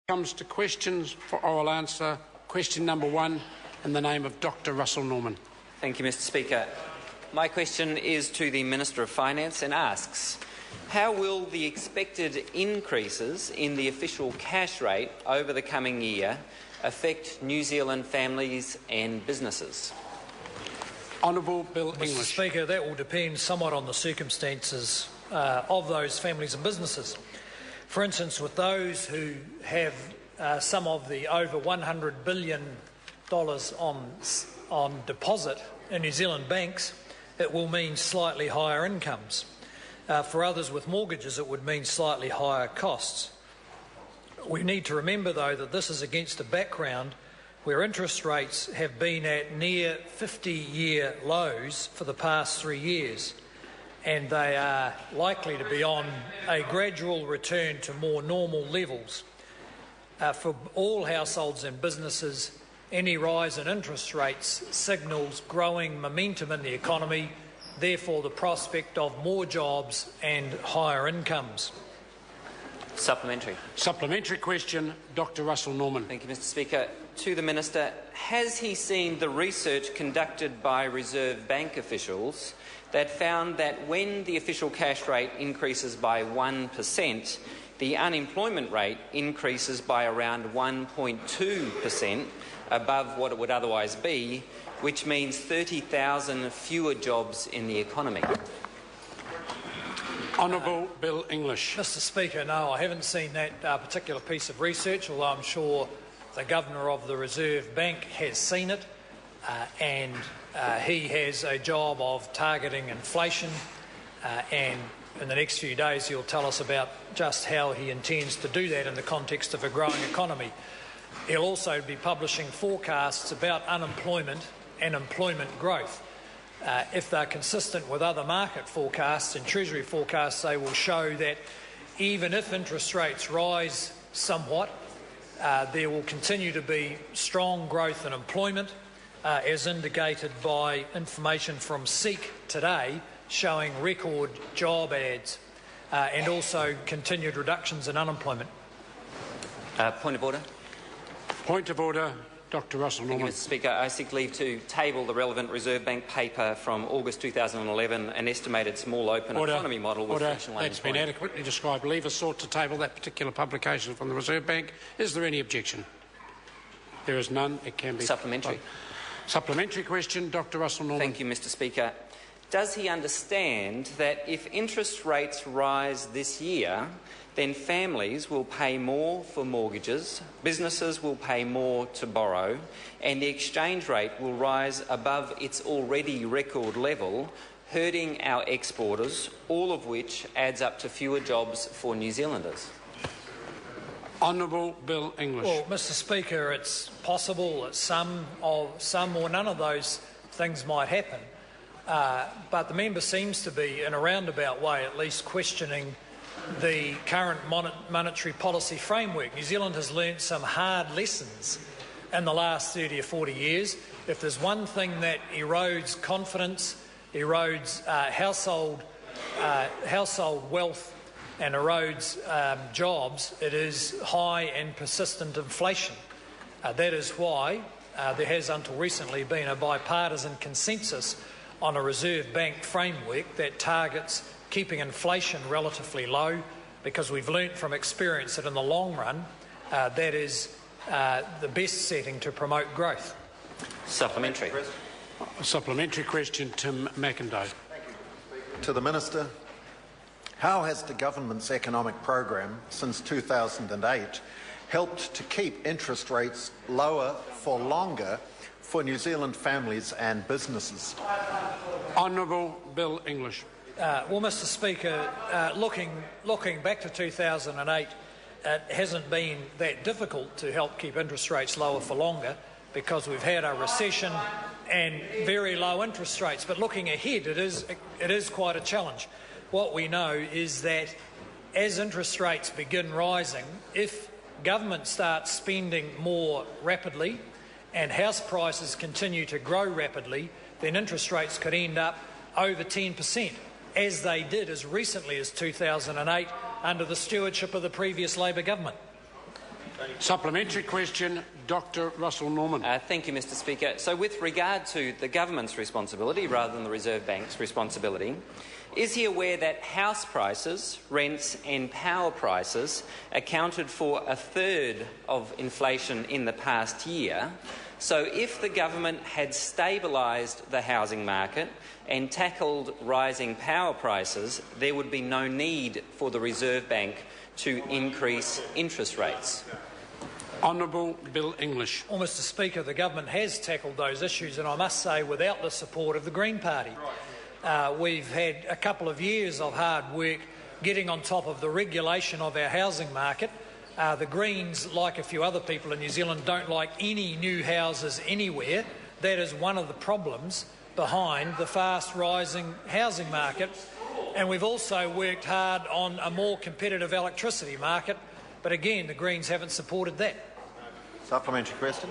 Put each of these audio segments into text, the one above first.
Comes to questions for oral answer. Question number 1 in the name of Dr. Russel Norman. Thank you, Mr. Speaker. My question is to the Minister of Finance and asks, how will the expected increases in the official cash rate over the coming year affect New Zealand families and businesses? Honourable Bill English. Mr. Speaker, that will depend somewhat on the circumstances of those families and businesses. For instance, with those who have some of the over $100 billion on deposit in New Zealand banks, it will mean slightly higher incomes. For others with mortgages, it would mean slightly higher costs. We need to remember, though, that this is against a background where interest rates have been at near 50-year lows for the past 3 years, and they are likely to be on a gradual return to more normal levels. For all households and businesses, any rise in interest rates signals growing momentum in the economy, therefore the prospect of more jobs and higher incomes. Supplementary. Supplementary question, Dr. Russel Norman. Thank you, Mr. Speaker. To the Minister, has he seen the research conducted by Reserve Bank officials that found that when the official cash rate increases by 1%, the unemployment rate increases by around 1.2% above what it would otherwise be, which means 30,000 fewer jobs in the economy? Honourable Bill English. Mr. Speaker, no, I haven't seen that particular piece of research, although I'm sure the Governor of the Reserve Bank has seen it, and he has a job of targeting inflation, and in the next few days he'll tell us about just how he intends to do that in the context of a growing economy. He'll also be publishing forecasts about unemployment and employment growth. If they're consistent with other market forecasts and Treasury forecasts, they will show that even if interest rates rise somewhat, there will continue to be strong growth in employment, as indicated by information from SEEK today, showing record job ads and also continued reductions in unemployment. Point of order. Point of order, Dr. Russel Norman. Thank you, Mr. Speaker. I seek leave to table the relevant Reserve Bank paper from August 2011, an estimated small open economy model with fractional unemployment. That's been adequately described. Leave is sought to table that particular publication from the Reserve Bank. Is there any objection? There is none. It can be. Supplementary. Supplementary question, Dr. Russel Norman. Thank you, Mr. Speaker. Does he understand that if interest rates rise this year, then families will pay more for mortgages, businesses will pay more to borrow, and the exchange rate will rise above its already record level, hurting our exporters, all of which adds up to fewer jobs for New Zealanders? Honourable Bill English. Well, Mr. Speaker, it's possible that some or none of those things might happen, but the member seems to be, in a roundabout way at least, questioning the current monetary policy framework. New Zealand has learnt some hard lessons in the last 30 or 40 years. If there's one thing that erodes confidence, erodes household wealth and erodes jobs, it is high and persistent inflation. That is why there has until recently been a bipartisan consensus on a Reserve Bank framework that targets keeping inflation relatively low, because we've learnt from experience that in the long run that is the best setting to promote growth. Supplementary. A supplementary question, Tim McIndoe. To the Minister, how has the government's economic program since 2008 helped to keep interest rates lower for longer for New Zealand families and businesses? Honourable Bill English. Well, Mr. Speaker, looking back to 2008, it hasn't been that difficult to help keep interest rates lower for longer, because we've had a recession and very low interest rates. But looking ahead, it is quite a challenge. What we know is that as interest rates begin rising, if government starts spending more rapidly and house prices continue to grow rapidly, then interest rates could end up over 10%. As they did as recently as 2008 under the stewardship of the previous Labor government. Supplementary question, Dr Russell Norman. Thank you, Mr Speaker. So with regard to the government's responsibility rather than the Reserve Bank's responsibility, is he aware that house prices, rents and power prices accounted for a third of inflation in the past year? So if the government had stabilised the housing market and tackled rising power prices, there would be no need for the Reserve Bank to increase interest rates. Honourable Bill English. Well, Mr Speaker, the government has tackled those issues, and I must say without the support of the Green Party. We've had a couple of years of hard work getting on top of the regulation of our housing market. The Greens, like a few other people in New Zealand, don't like any new houses anywhere. That is one of the problems behind the fast-rising housing market. And we've also worked hard on a more competitive electricity market, but again, the Greens haven't supported that. Supplementary question.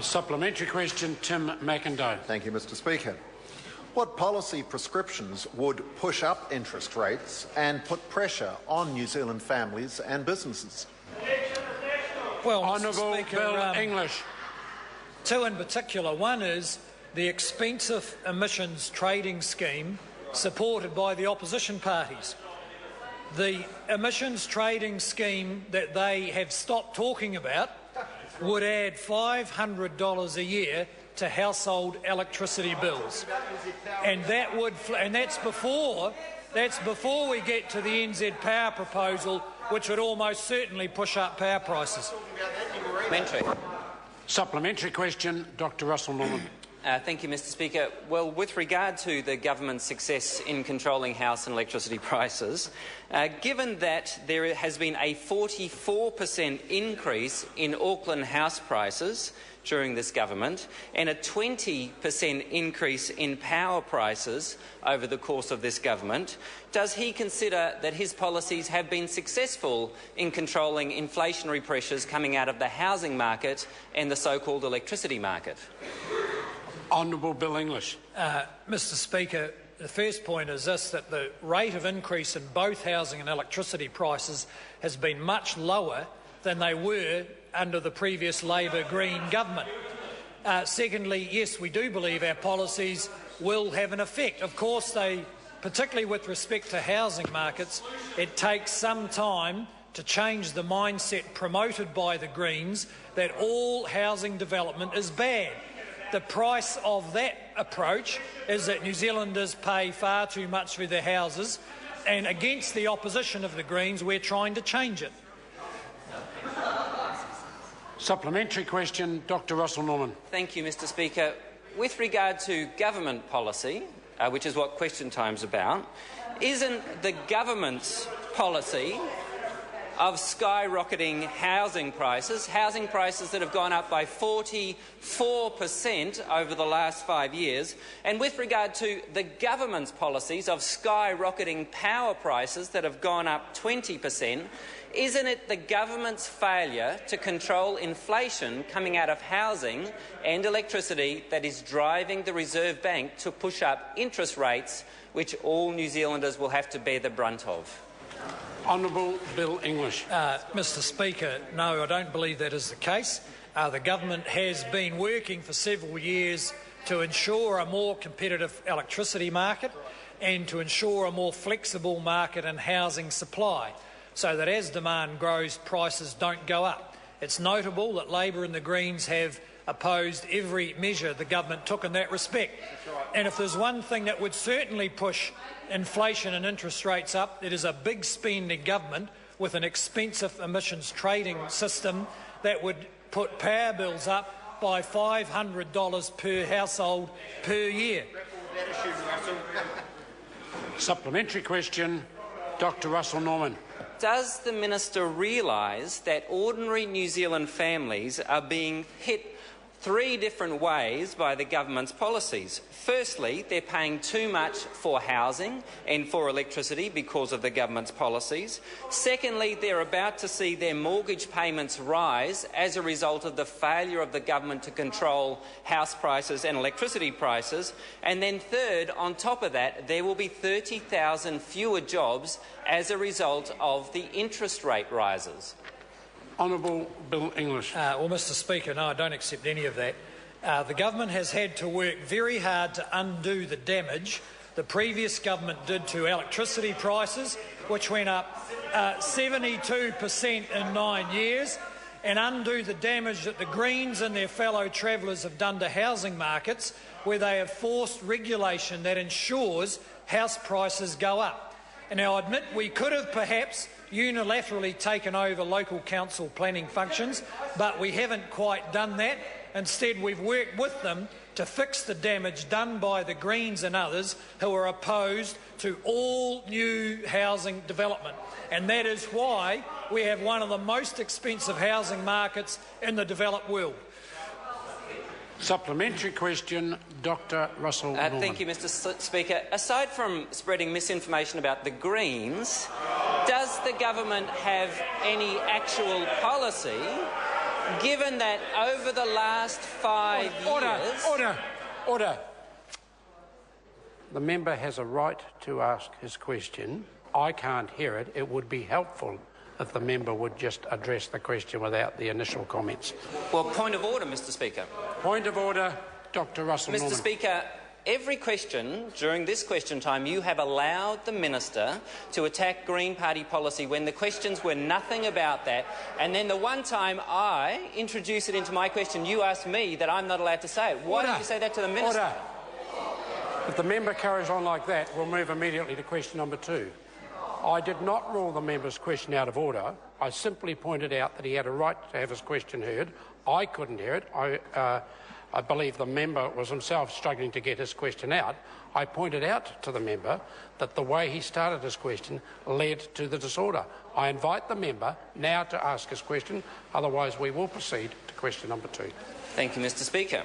Supplementary question, Tim McIndoe. Thank you, Mr Speaker. What policy prescriptions would push up interest rates and put pressure on New Zealand families and businesses? Well, Honourable Speaker, Bill English. Two in particular. One is the expensive emissions trading scheme supported by the opposition parties. The emissions trading scheme that they have stopped talking about would add $500 a year to household electricity bills, and that's before we get to the NZ Power proposal, which would almost certainly push up power prices. Supplementary question, Dr Russell Norman. Thank you, Mr Speaker. Well, with regard to the government's success in controlling house and electricity prices, given that there has been a 44% increase in Auckland house prices during this government and a 20% increase in power prices over the course of this government, does he consider that his policies have been successful in controlling inflationary pressures coming out of the housing market and the so-called electricity market? Honourable Bill English. Mr Speaker, the first point is this, that the rate of increase in both housing and electricity prices has been much lower than they were under the previous Labor Green government. Secondly, yes, we do believe our policies will have an effect. Of course, particularly with respect to housing markets, it takes some time to change the mindset promoted by the Greens that all housing development is bad. The price of that approach is that New Zealanders pay far too much for their houses, and against the opposition of the Greens, we're trying to change it. Supplementary question, Dr Russell Norman. Thank you, Mr Speaker. With regard to government policy, which is what question time's about, isn't the government's policy of skyrocketing housing prices that have gone up by 44% over the last 5 years, and with regard to the government's policies of skyrocketing power prices that have gone up 20%, isn't it the government's failure to control inflation coming out of housing and electricity that is driving the Reserve Bank to push up interest rates, which all New Zealanders will have to bear the brunt of? Honourable Bill English. Mr Speaker, no, I don't believe that is the case. The government has been working for several years to ensure a more competitive electricity market and to ensure a more flexible market and housing supply, so that as demand grows, prices don't go up. It's notable that Labor and the Greens have opposed every measure the government took in that respect. And if there's one thing that would certainly push inflation and interest rates up, it is a big spending government with an expensive emissions trading system that would put power bills up by $500 per household per year. Supplementary question, Dr Russell Norman. Does the Minister realise that ordinary New Zealand families are being hit three different ways by the government's policies? Firstly, they're paying too much for housing and for electricity because of the government's policies. Secondly, they're about to see their mortgage payments rise as a result of the failure of the government to control house prices and electricity prices. And then third, on top of that, there will be 30,000 fewer jobs as a result of the interest rate rises. Honourable Bill English. Well, Mr Speaker, no, I don't accept any of that. The government has had to work very hard to undo the damage the previous government did to electricity prices, which went up 72% in 9 years, and undo the damage that the Greens and their fellow travellers have done to housing markets, where they have forced regulation that ensures house prices go up. And now, I admit we could have perhaps unilaterally taken over local council planning functions, but we haven't quite done that. Instead, we've worked with them to fix the damage done by the Greens and others who are opposed to all new housing development. And that is why we have one of the most expensive housing markets in the developed world. Supplementary question, Dr Russel Norman. Thank you, Mr Speaker. Aside from spreading misinformation about the Greens, does the government have any actual policy, given that over the last 5 years... Order. The member has a right to ask his question. I can't hear it. It would be helpful if the member would just address the question without the initial comments. Well, point of order, Mr Speaker. Point of order, Dr Russel Norman. Mr Speaker, every question during this question time you have allowed the Minister to attack Green Party policy when the questions were nothing about that, and then the one time I introduced it into my question, you asked me that I'm not allowed to say it. Why did you say that to the Minister? Order. If the member carries on like that, we'll move immediately to question number 2. I did not rule the member's question out of order. I simply pointed out that he had a right to have his question heard. I couldn't hear it. I believe the member was himself struggling to get his question out. I pointed out to the member that the way he started his question led to the disorder. I invite the member now to ask his question, otherwise we will proceed to question number 2. Thank you, Mr Speaker.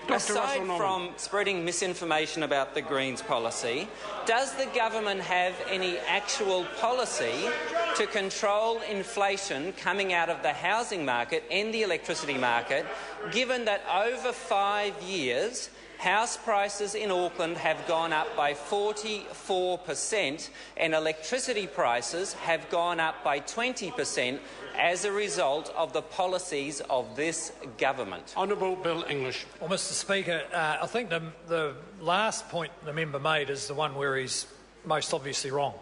Aside from spreading misinformation about the Greens policy, does the government have any actual policy to control inflation coming out of the housing market and the electricity market, given that over 5 years house prices in Auckland have gone up by 44% and electricity prices have gone up by 20% as a result of the policies of this government? Honourable Bill English. Well, Mr Speaker, I think the last point the member made is the one where he's most obviously wrong.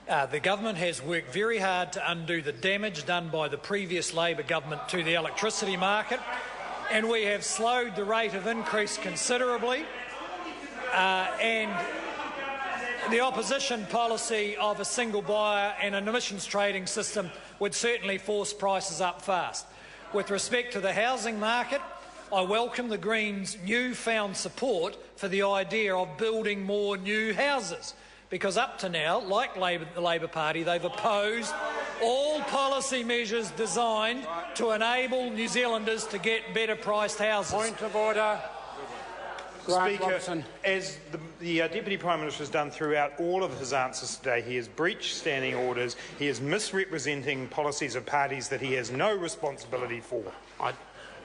The government has worked very hard to undo the damage done by the previous Labor government to the electricity market, and we have slowed the rate of increase considerably, and the opposition policy of a single buyer and an emissions trading system would certainly force prices up fast. With respect to the housing market, I welcome the Greens' newfound support for the idea of building more new houses, because up to now, like the Labor Party, they've opposed all policy measures designed to enable New Zealanders to get better priced houses. Point of order. Speaker, as the Deputy Prime Minister has done throughout all of his answers today, he has breached standing orders, he is misrepresenting policies of parties that he has no responsibility for.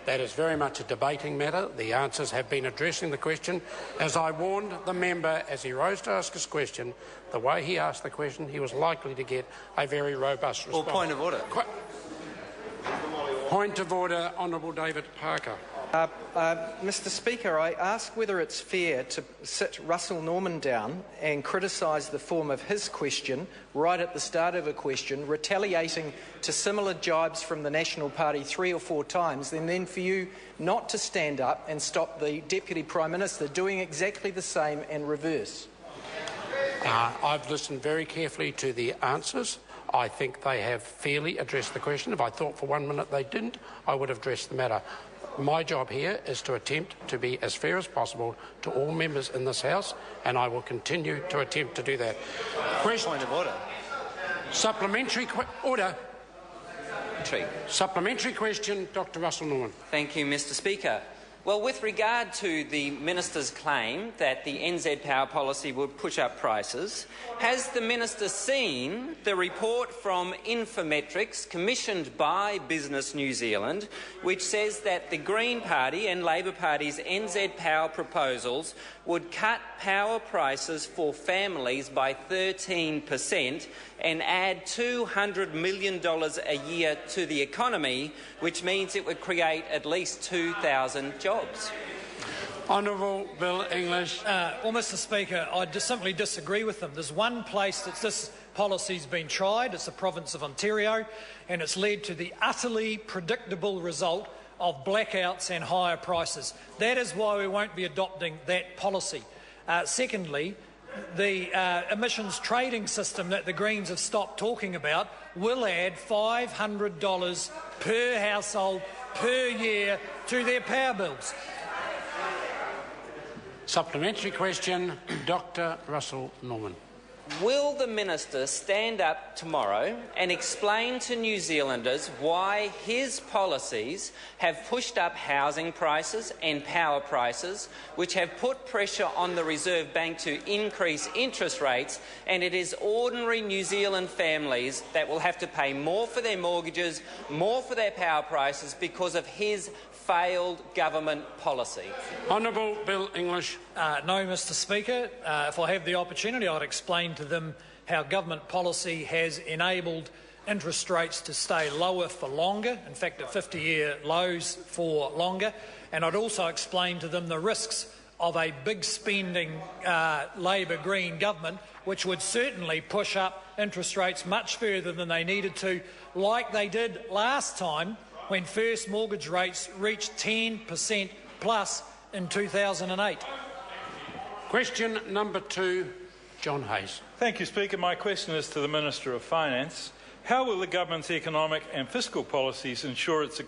That is very much a debating matter. The answers have been addressing the question. As I warned the member as he rose to ask his question, the way he asked the question, he was likely to get a very robust response. Well, point of order. Point of order, Honourable David Parker. Mr Speaker, I ask whether it's fair to sit Russel Norman down and criticise the form of his question right at the start of a question, retaliating to similar jibes from the National Party 3 or 4 times, and then for you not to stand up and stop the Deputy Prime Minister doing exactly the same and reverse. I've listened very carefully to the answers. I think they have fairly addressed the question. If I thought for 1 minute they didn't, I would have addressed the matter. My job here is to attempt to be as fair as possible to all members in this House, and I will continue to attempt to do that. Point of order. Supplementary order. Supplementary question, Dr Russel Norman. Thank you, Mr Speaker. Well, with regard to the Minister's claim that the NZ Power policy would push up prices, has the Minister seen the report from Infometrics commissioned by Business New Zealand, which says that the Green Party and Labor Party's NZ Power proposals would cut power prices for families by 13% and add $200 million a year to the economy, which means it would create at least 2,000 jobs? Honourable Bill English. Well, Mr Speaker, I just simply disagree with them. There's one place that this policy's been tried. It's the province of Ontario, and it's led to the utterly predictable result of blackouts and higher prices. That is why we won't be adopting that policy. Secondly, the emissions trading system that the Greens have stopped talking about will add $500 per household per year to their power bills. Supplementary question, Dr. Russel Norman. Will the Minister stand up tomorrow and explain to New Zealanders why his policies have pushed up housing prices and power prices, which have put pressure on the Reserve Bank to increase interest rates, and it is ordinary New Zealand families that will have to pay more for their mortgages, more for their power prices because of his failed government policy? Honourable Bill English. No, Mr Speaker. If I have the opportunity, I'd explain to them how government policy has enabled interest rates to stay lower for longer, in fact at 50-year lows for longer, and I'd also explain to them the risks of a big spending Labor Green government, which would certainly push up interest rates much further than they needed to, like they did last time when first mortgage rates reached 10% plus in 2008. Question number 2, John Hayes. Thank you, Speaker. My question is to the Minister of Finance. How will the government's economic and fiscal policies ensure its